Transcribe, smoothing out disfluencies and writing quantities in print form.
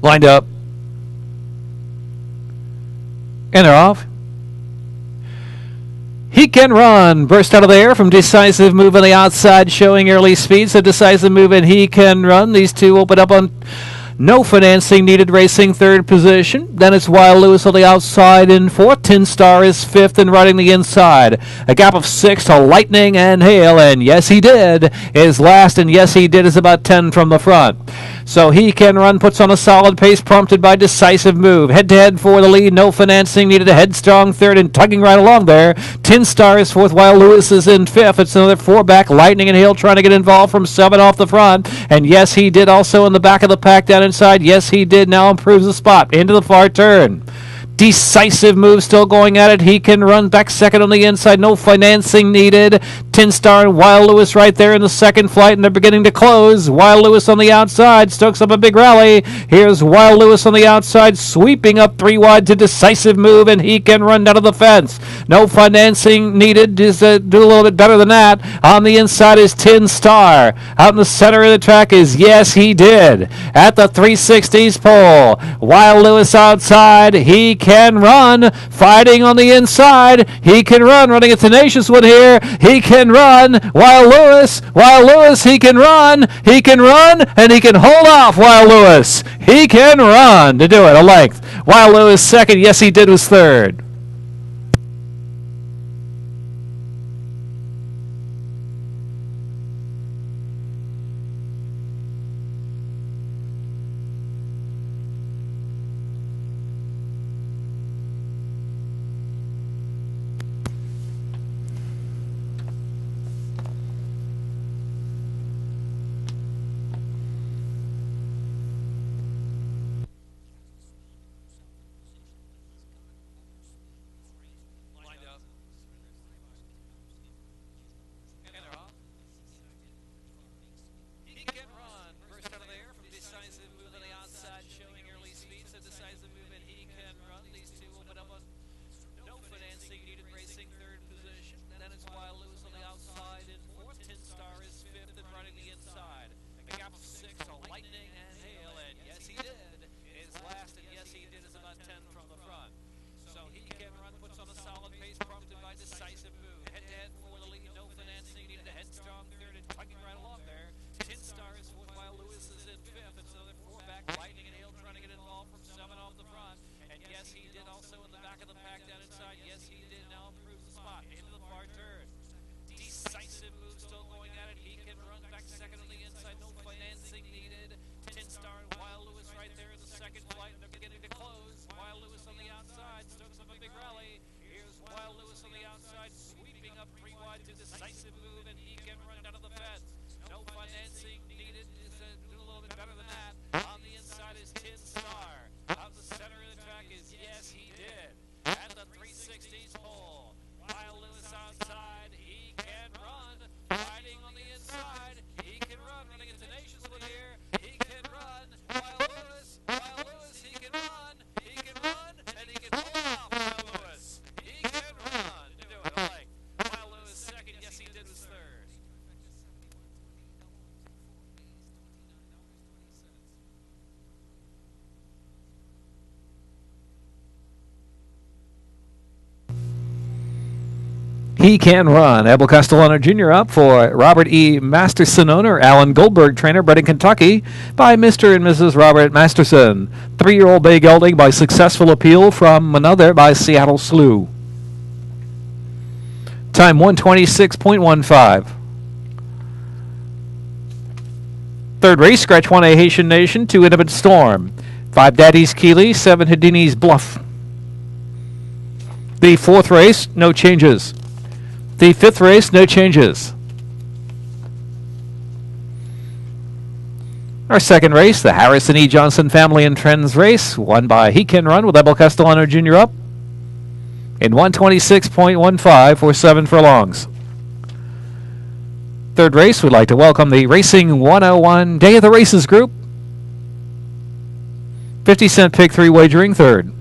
Lined up. And they're off. He Can Run burst out of the air from Decisive Move on the outside, showing early speed. So Decisive Move and He Can Run. These two open up on no financing needed, racing third position. Then it's Wild Lewis on the outside in fourth. Tin Star is fifth and riding the inside. A gap of 6 to Lightning and Hail, and Yes He Did is last, and Yes He Did is about 10 from the front. So He Can Run puts on a solid pace, prompted by Decisive Move. Head-to-head for the lead, no financing needed. A headstrong third and tugging right along there. Tin Star is fourth, while Lewis is in fifth. It's another 4 back. Lightning and Hail trying to get involved from 7 off the front. And Yes He Did also in the back of the pack down inside. Yes He Did now improves the spot into the far turn. Decisive Move still going at it. He Can Run back second on the inside. No financing needed. Tin Star and Wild Lewis right there in the second flight, and they're beginning to close. Wild Lewis on the outside stokes up a big rally. Here's Wild Lewis on the outside, sweeping up 3 wide to Decisive Move, and He Can Run down to the fence. No financing needed. Just do a little bit better than that. On the inside is Tin Star. Out in the center of the track is Yes He Did. At the 360s pole, Wild Lewis outside. He Can Run, fighting on the inside. He Can Run, running a tenacious one here. He Can Run, Wild Lewis, He Can Run, and he can hold off Wild Lewis. He Can Run to do it, a length. Wild Lewis second, Yes He Did was third. He Can Run. Abel Castellano Jr. up for Robert E. Masterson, owner. Alan Goldberg, trainer, bred in Kentucky by Mr. and Mrs. Robert Masterson. 3-year-old bay gelding by Successful Appeal from another by Seattle Slew. Time 126.15. Third race, scratch 1A Haitian Nation, 2 Intimate Storm. 5 Daddy's Keeley, 7 Houdini's Bluff. The fourth race, no changes. The fifth race, no changes. Our second race, the Harrison E. Johnson Family and Friends race, won by He Can Run with Abel Castellano Jr. up in 126.15 for 7 furlongs. Third race, we'd like to welcome the Racing 101 Day of the Races group. 50-cent pick 3 wagering third.